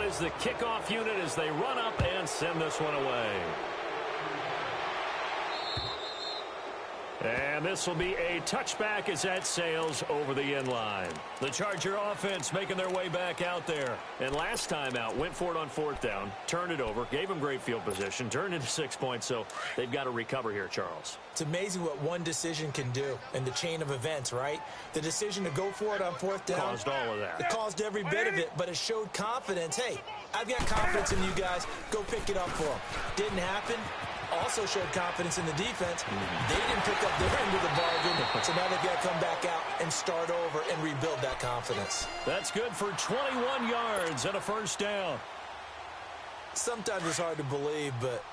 is the kickoff unit as they run up and send this one away. And this will be a touchback as that sails over the end line. The Charger offense making their way back out there. And last time out, went for it on fourth down, turned it over, gave them great field position, turned into 6 points, so they've got to recover here, Charles. It's amazing what one decision can do in the chain of events, right? The decision to go for it on fourth down. Caused all of that. It caused every bit of it, but it showed confidence. Hey, I've got confidence in you guys. Go pick it up for them. Didn't happen. Also showed confidence in the defense. They didn't pick up their end of the bargain, so now they've got to come back out and start over and rebuild that confidence. That's good for 21 yards and a first down. Sometimes it's hard to believe, but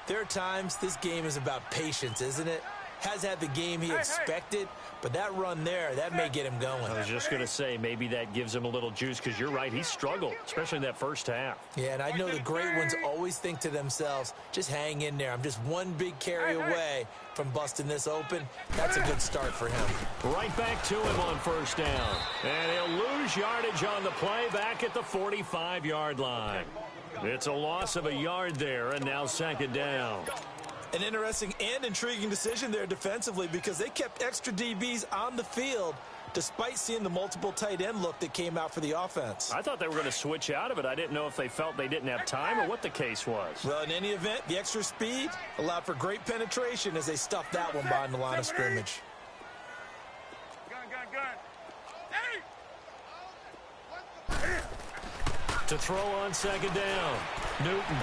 there are times this game is about patience, isn't it? Has had the game he expected, but that run there, that may get him going. I was just going to say, maybe that gives him a little juice, because you're right, he struggled, especially in that first half. Yeah, and I know the great ones always think to themselves, just hang in there. I'm just one big carry away from busting this open. That's a good start for him. Right back to him on first down. And he'll lose yardage on the play back at the 45-yard line. It's a loss of a yard there, and now second down. An interesting and intriguing decision there defensively, because they kept extra DBs on the field despite seeing the multiple tight end look that came out for the offense. I thought they were going to switch out of it. I didn't know if they felt they didn't have time or what the case was. Well, in any event, the extra speed allowed for great penetration as they stuffed that one behind the line of scrimmage. To throw on second down, Newton.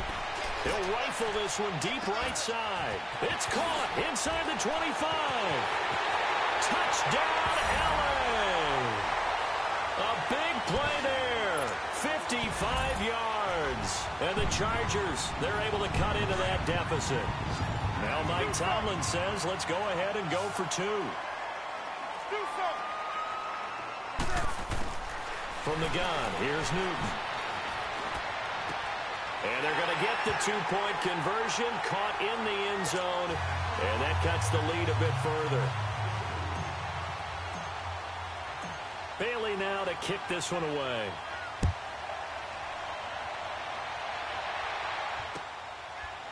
He'll rifle this one deep right side. It's caught inside the 25. Touchdown, LA. A big play there. 55 yards. And the Chargers, they're able to cut into that deficit. Now Mike Tomlin says, let's go ahead and go for two. From the gun, here's Newton. And they're going to get the two-point conversion, caught in the end zone, and that cuts the lead a bit further. Bailey now to kick this one away.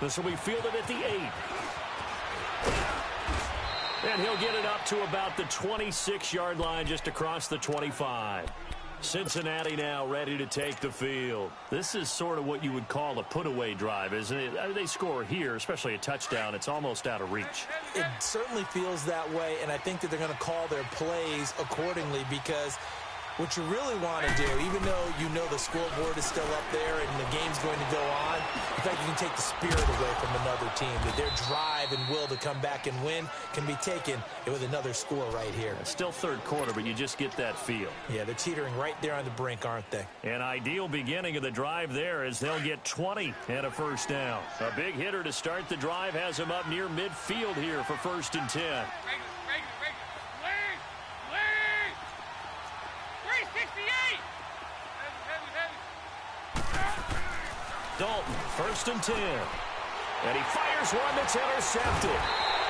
This will be fielded at the 8. And he'll get it up to about the 26-yard line, just across the 25. Cincinnati now ready to take the field. This is sort of what you would call a put-away drive, isn't it? I mean, they score here, especially a touchdown. It's almost out of reach. It certainly feels that way, and I think that they're going to call their plays accordingly, because what you really want to do, even though you know the scoreboard is still up there and the game's going to go on, in fact, you can take the spirit away from another team. That their drive and will to come back and win can be taken with another score right here. It's still third quarter, but you just get that feel. Yeah, they're teetering right there on the brink, aren't they? An ideal beginning of the drive there, as they'll get 20 and a first down. A big hitter to start the drive has him up near midfield here for 1st and 10. Dalton, 1st and 10. And he fires one that's intercepted.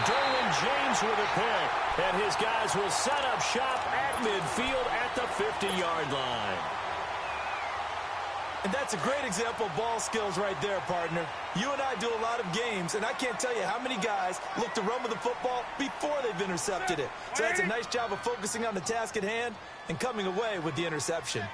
Derwin James with a pick. And his guys will set up shop at midfield at the 50-yard line. And that's a great example of ball skills right there, partner. You and I do a lot of games, and I can't tell you how many guys look to run with the football before they've intercepted it. So that's a nice job of focusing on the task at hand and coming away with the interception.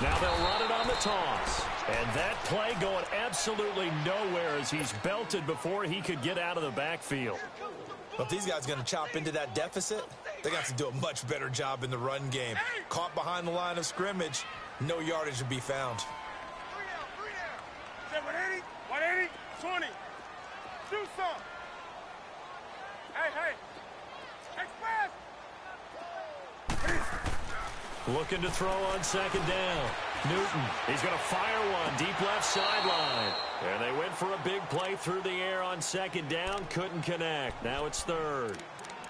Now they'll run it on the toss. And that play going absolutely nowhere as he's belted before he could get out of the backfield. Well, if these guys are going to chop into that deficit, they got to do a much better job in the run game. Caught behind the line of scrimmage, no yardage to be found. 180, 180, 20. Do some. Hey. Express. Looking to throw on second down. Newton, he's going to fire one deep left sideline. And they went for a big play through the air on second down. Couldn't connect. Now it's third.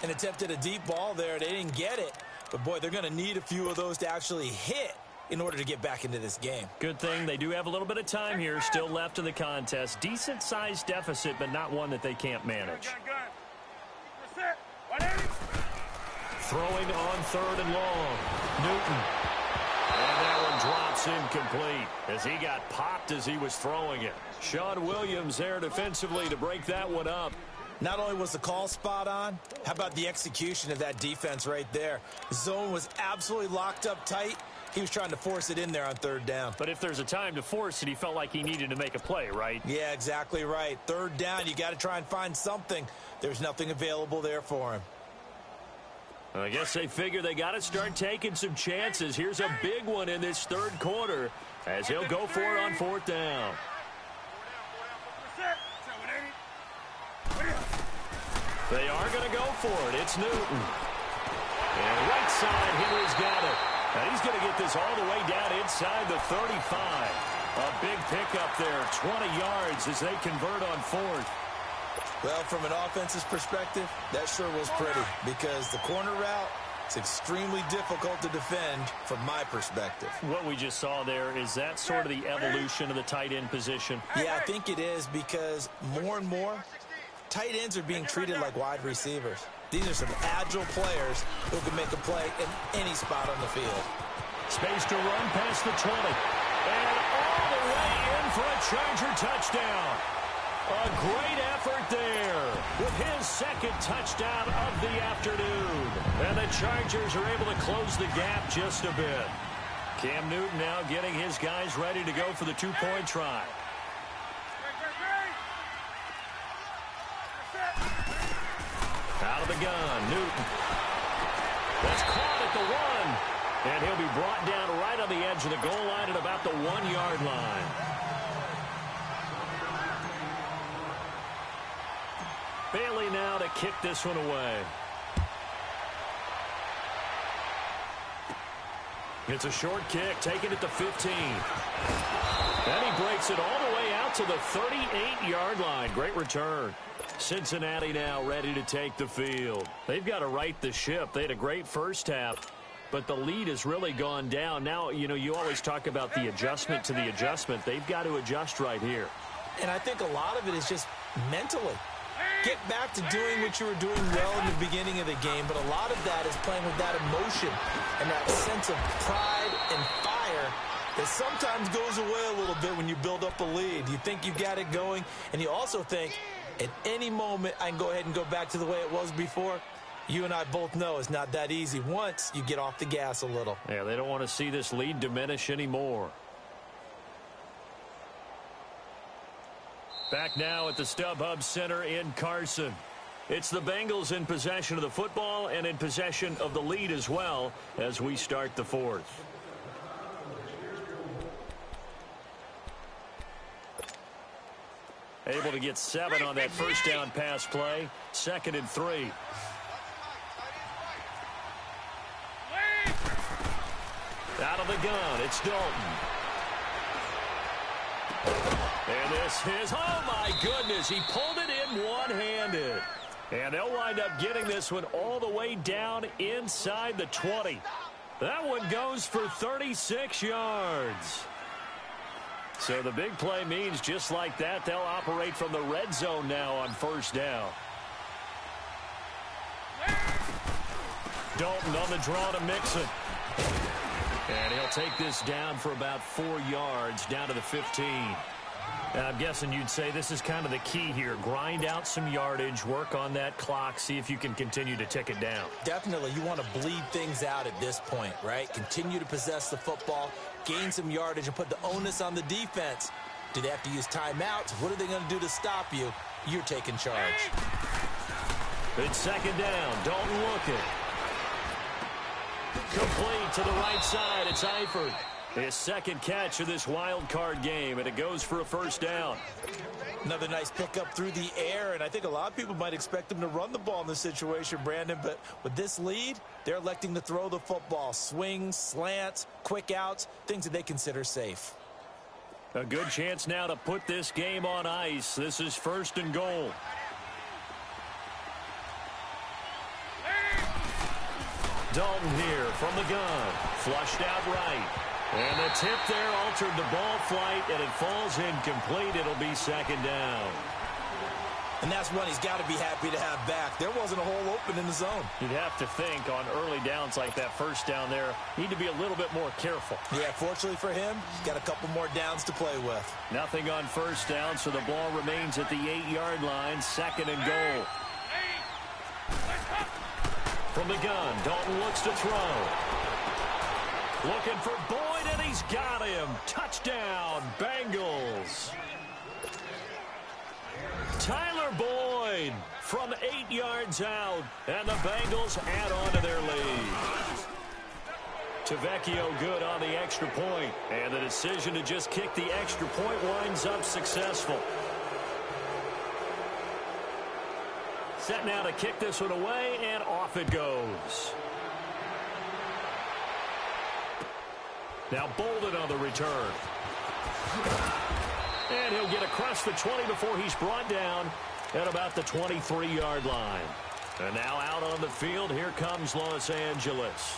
An attempt at a deep ball there. They didn't get it. But, boy, they're going to need a few of those to actually hit in order to get back into this game. Good thing they do have a little bit of time here still left in the contest. Decent-sized deficit, but not one that they can't manage. Throwing on 3rd and long. Newton. And that one drops incomplete as he got popped as he was throwing it. Sean Williams there defensively to break that one up. Not only was the call spot on, how about the execution of that defense right there? The zone was absolutely locked up tight. He was trying to force it in there on 3rd down. But if there's a time to force it, he felt like he needed to make a play, right? Yeah, exactly right. 3rd down, you got to try and find something. There's nothing available there for him. I guess they figure they got to start taking some chances. Here's a big one in this 3rd quarter as he'll go for it on 4th down. They are going to go for it. It's Newton. And right side, Henry's got it. Now he's going to get this all the way down inside the 35. A big pickup there, 20 yards as they convert on 4th. Well, from an offense's perspective, that sure was pretty because the corner route is extremely difficult to defend from my perspective. What we just saw there, is that sort of the evolution of the tight end position? Yeah, I think it is because more and more, tight ends are being treated like wide receivers. These are some agile players who can make a play in any spot on the field. Space to run past the 20. And all the way in for a Charger touchdown. A great effort there with his 2nd touchdown of the afternoon. And the Chargers are able to close the gap just a bit. Cam Newton now getting his guys ready to go for the 2-point try. Out of the gun, Newton. That's caught at the 1. And he'll be brought down right on the edge of the goal line at about the 1-yard line. Bailey now to kick this one away. It's a short kick, taking it to 15. And he breaks it all the way out to the 38-yard line. Great return. Cincinnati now ready to take the field. They've got to right the ship. They had a great first half, but the lead has really gone down. Now, you know, you always talk about the adjustment to the adjustment. They've got to adjust right here. And I think a lot of it is just mentally. Get back to doing what you were doing well in the beginning of the game, but a lot of that is playing with that emotion and that sense of pride and fire that sometimes goes away a little bit when you build up a lead. You think you've got it going, and you also think at any moment I can go ahead and go back to the way it was before. You and I both know it's not that easy once you get off the gas a little. Yeah, they don't want to see this lead diminish anymore. Back now at the StubHub Center in Carson. It's the Bengals in possession of the football and in possession of the lead as well as we start the 4th. Able to get 7 on that first down pass play. 2nd and 3. Out of the gun, it's Dalton. And this is, oh my goodness, he pulled it in one-handed. And they'll wind up getting this one all the way down inside the 20. That one goes for 36 yards. So the big play means just like that, they'll operate from the red zone now on first down. Dalton on the draw to Mixon. And he'll take this down for about 4 yards, down to the 15. And I'm guessing you'd say this is kind of the key here. Grind out some yardage, work on that clock, see if you can continue to tick it down. Definitely, you want to bleed things out at this point, right? Continue to possess the football, gain some yardage, and put the onus on the defense. Do they have to use timeouts? What are they going to do to stop you? You're taking charge. It's 2nd down. Dalton looking. Complete to the right side. It's Eifert. His 2nd catch of this wild card game, and it goes for a first down. Another nice pickup through the air, and I think a lot of people might expect them to run the ball in this situation, Brandon, but with this lead, they're electing to throw the football. Swings, slants, quick outs, things that they consider safe. A good chance now to put this game on ice. This is 1st and goal. Dalton here from the gun. Flushed out right. And the tip there altered the ball flight, and it falls incomplete. It'll be 2nd down. And that's one he's got to be happy to have back. There wasn't a hole open in the zone. You'd have to think on early downs like that first down there, need to be a little bit more careful. Yeah, fortunately for him, he's got a couple more downs to play with. Nothing on first down, so the ball remains at the 8-yard line, second and goal. From the gun, Dalton looks to throw. Looking for Boyd, and he's got him. Touchdown, Bengals. Tyler Boyd from 8 yards out, and the Bengals add on to their lead. Tavecchio good on the extra point, and the decision to just kick the extra point winds up successful. Set now to kick this one away, and off it goes. Now Bolden on the return. And he'll get across the 20 before he's brought down at about the 23-yard line. And now out on the field, here comes Los Angeles.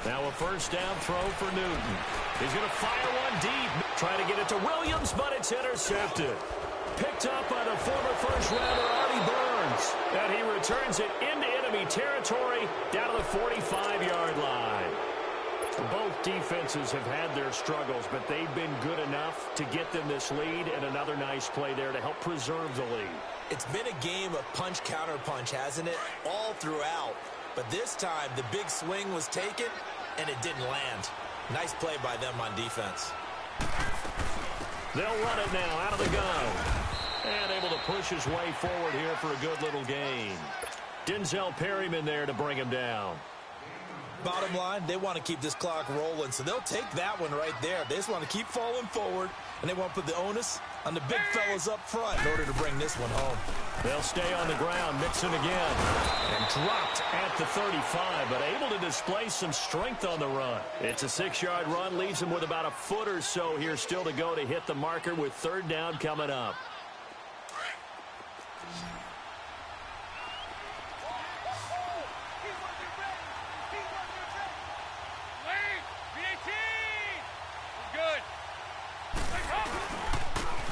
Now a first down throw for Newton. He's going to fire one deep. Trying to get it to Williams, but it's intercepted. Picked up by the former first-rounder Artie Burns. And he returns it into enemy territory down to the 45-yard line. Both defenses have had their struggles, but they've been good enough to get them this lead, and another nice play there to help preserve the lead. It's been a game of punch-counter-punch, hasn't it? All throughout. But this time, the big swing was taken, and it didn't land. Nice play by them on defense. They'll run it now out of the gun. And able to push his way forward here for a good little gain. Denzel Perryman there to bring him down. Bottom line, they want to keep this clock rolling, so they'll take that one right there. They just want to keep falling forward, and they want to put the onus on the big fellas up front in order to bring this one home. They'll stay on the ground, Mixon again, and dropped at the 35, but able to display some strength on the run. It's a 6-yard run, leaves him with about a foot or so here still to go to hit the marker with third down coming up.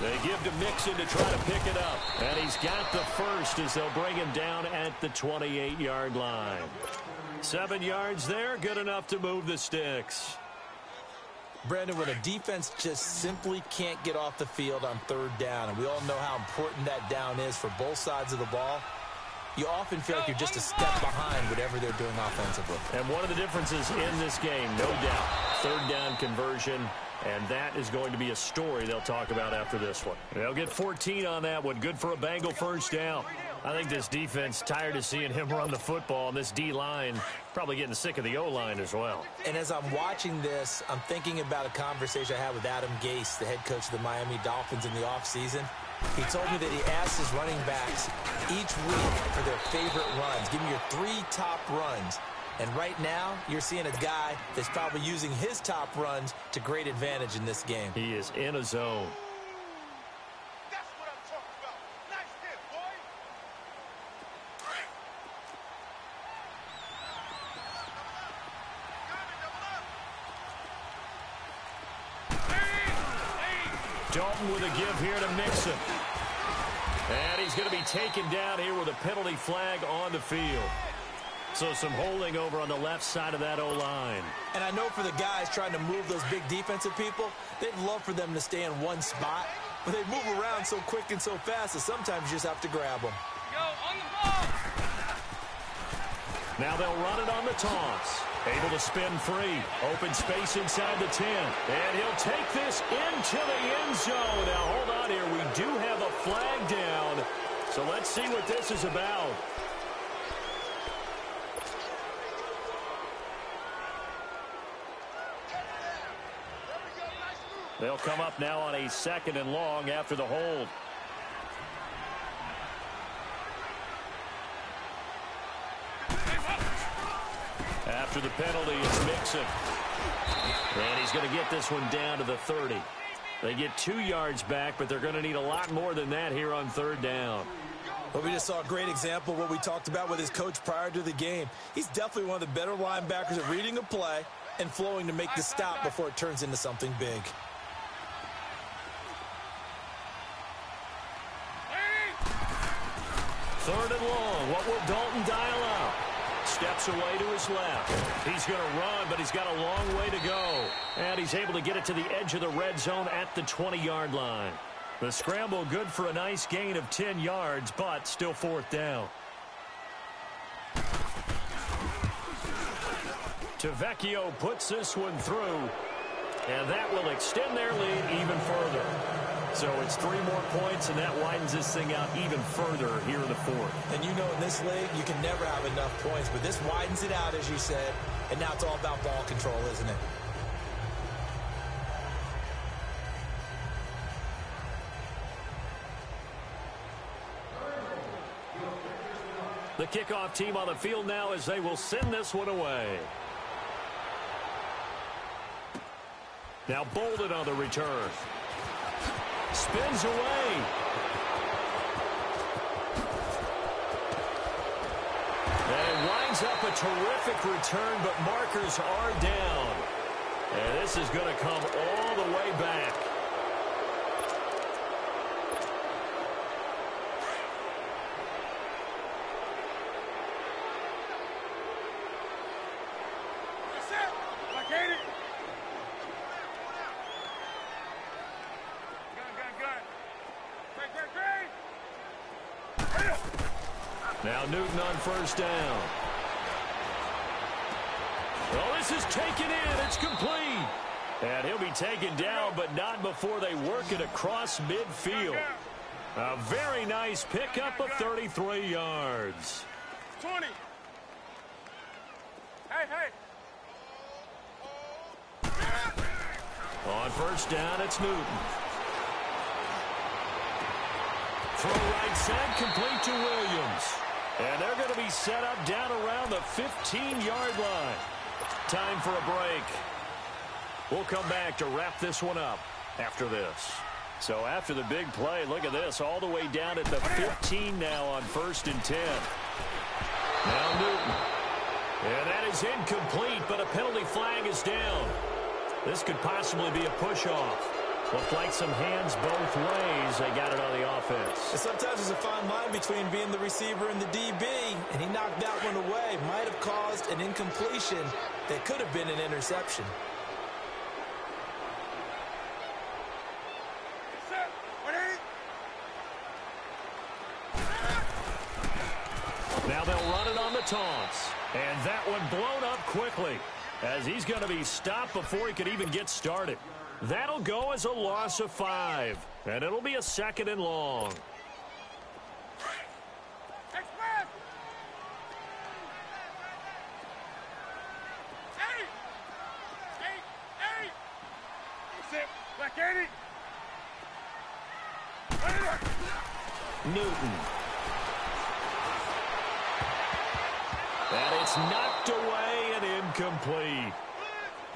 They give to Mixon to try to pick it up. And he's got the first as they'll bring him down at the 28-yard line. 7 yards there, good enough to move the sticks. Brandon, when a defense just simply can't get off the field on third down, and we all know how important that down is for both sides of the ball, you often feel like you're just a step behind whatever they're doing offensively. And one of the differences in this game, no doubt, third down conversion. And that is going to be a story they'll talk about after this one. They'll get 14 on that one. Good for a Bengal first down. I think this defense tired of seeing him run the football, and this D-line probably getting sick of the O-line as well. And as I'm watching this, I'm thinking about a conversation I had with Adam Gase, the head coach of the Miami Dolphins in the offseason. He told me that he asked his running backs each week for their favorite runs. Give me your 3 top runs. And right now, you're seeing a guy that's probably using his top runs to great advantage in this game. He is in a zone. That's what I'm talking about. Nice hit, boy. Dalton with a give here to Mixon. And he's going to be taken down here with a penalty flag on the field. So some holding over on the left side of that O-line. And I know for the guys trying to move those big defensive people, they'd love for them to stay in one spot. But they move around so quick and so fast that sometimes you just have to grab them. Yo, on the ball. Now they'll run it on the toss. Able to spin free. Open space inside the 10. And he'll take this into the end zone. Now hold on here. We do have a flag down. So let's see what this is about. They'll come up now on a 2nd and long after the hold. After the penalty, it's Mixon. And he's going to get this one down to the 30. They get 2 yards back, but they're going to need a lot more than that here on 3rd down. Well, we just saw a great example of what we talked about with his coach prior to the game. He's definitely one of the better linebackers at reading a play and flowing to make the stop before it turns into something big. Third and long. What will Dalton dial up? Steps away to his left. He's going to run, but he's got a long way to go. And he's able to get it to the edge of the red zone at the 20-yard line. The scramble good for a nice gain of 10 yards, but still 4th down. Tavecchio puts this one through, and that will extend their lead even further. So it's 3 more points, and that widens this thing out even further here in the 4th. And you know in this league, you can never have enough points, but this widens it out, as you said, and now it's all about ball control, isn't it? The kickoff team on the field now as they will send this one away. Now Bolden on the return. Spins away. And winds up a terrific return, but markers are down. And this is going to come all the way back. Now Newton on 1st down. Well, this is taken in. It's complete. And he'll be taken down, but not before they work it across midfield. A very nice pickup of 33 yards. 20. Hey. On 1st down, it's Newton. Throw right side, complete to Williams. And they're going to be set up down around the 15-yard line. Time for a break. We'll come back to wrap this one up after this. So after the big play, look at this, all the way down at the 15 now on 1st and 10. Now Newton. And that is incomplete, but a penalty flag is down. This could possibly be a push-off. Looked like some hands both ways. They got it on the offense. And sometimes there's a fine line between being the receiver and the DB, and he knocked that one away. Might have caused an incompletion that could have been an interception. Now they'll run it on the taunts. And that one blown up quickly as he's going to be stopped before he could even get started. That'll go as a loss of 5. And it'll be a 2nd and long. Newton. And it's knocked away and incomplete.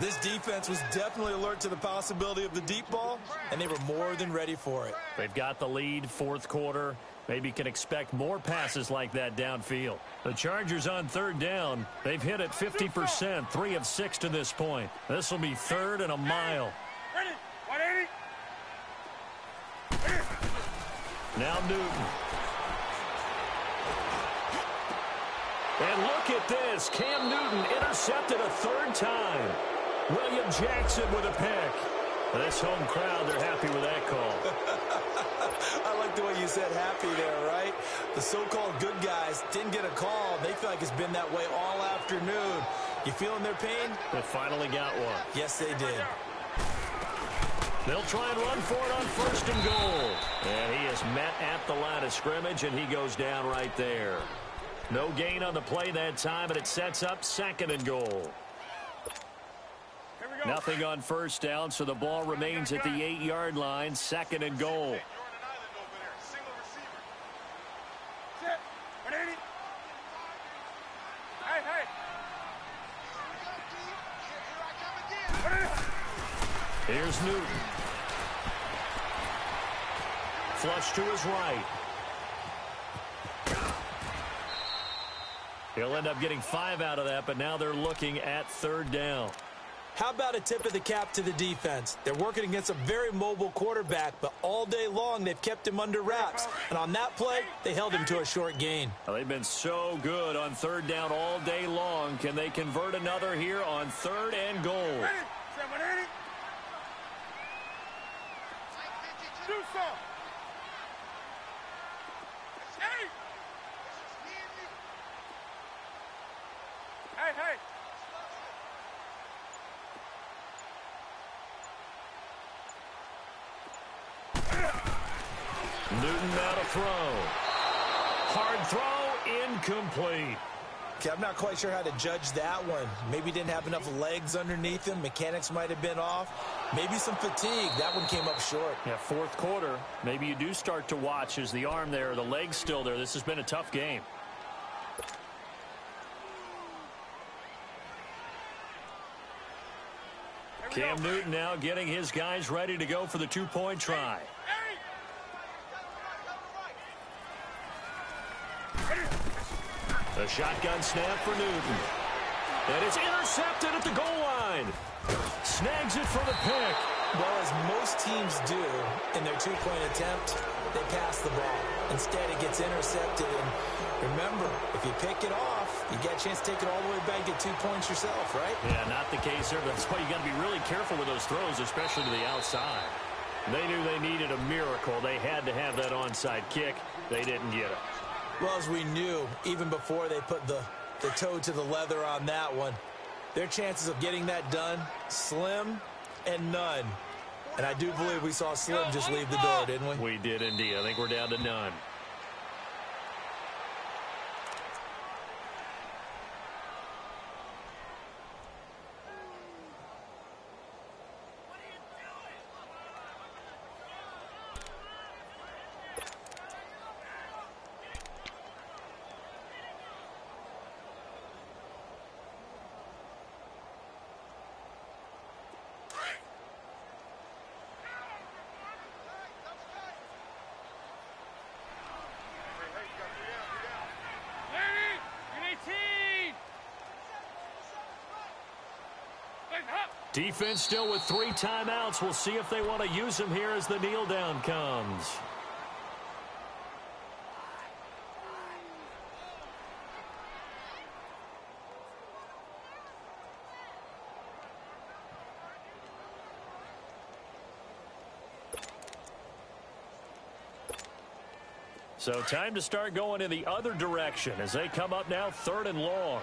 This defense was definitely alert to the possibility of the deep ball, and they were more than ready for it. They've got the lead, 4th quarter. Maybe can expect more passes like that downfield. The Chargers on 3rd down. They've hit it 50%, 3 of 6 to this point. This will be 3rd and a mile. Now Newton. And look at this. Cam Newton intercepted a 3rd time. William Jackson with a pick. This home crowd, they're happy with that call. I like the way you said happy there, right? The so-called good guys didn't get a call. They feel like it's been that way all afternoon. You feeling their pain? They finally got one. Yes, they did. They'll try and run for it on 1st and goal. And he is met at the line of scrimmage, and he goes down right there. No gain on the play that time, and it sets up 2nd and goal. Nothing on 1st down, so the ball remains at the 8-yard line, 2nd and goal. Here's Newton. Flush to his right. He'll end up getting 5 out of that, but now they're looking at 3rd down. How about a tip of the cap to the defense? They're working against a very mobile quarterback, but all day long they've kept him under wraps. And on that play, they held him to a short gain. Well, they've been so good on 3rd down all day long. Can they convert another here on 3rd and goal? Do some. Hey. Newton now to throw. Hard throw, incomplete. Okay, I'm not quite sure how to judge that one. Maybe didn't have enough legs underneath him. Mechanics might have been off. Maybe some fatigue. That one came up short. Yeah, 4th quarter. Maybe you do start to watch as the arm there, the leg's still there. This has been a tough game. Cam Newton now getting his guys ready to go for the 2-point try. A shotgun snap for Newton. And it's intercepted at the goal line. Snags it for the pick. Well, as most teams do in their 2-point attempt, they pass the ball. Instead, it gets intercepted. And remember, if you pick it off, you get a chance to take it all the way back, get 2 points yourself, right? Yeah, not the case here. That's why you got to be really careful with those throws, especially to the outside. They knew they needed a miracle. They had to have that onside kick. They didn't get it. Well, as we knew, even before they put the toe to the leather on that one, their chances of getting that done, slim and none. And I do believe we saw Slim just leave the door, didn't we? We did indeed. I think we're down to none. Defense still with 3 timeouts. We'll see if they want to use them here as the kneel down comes. So time to start going in the other direction as they come up now 3rd and long.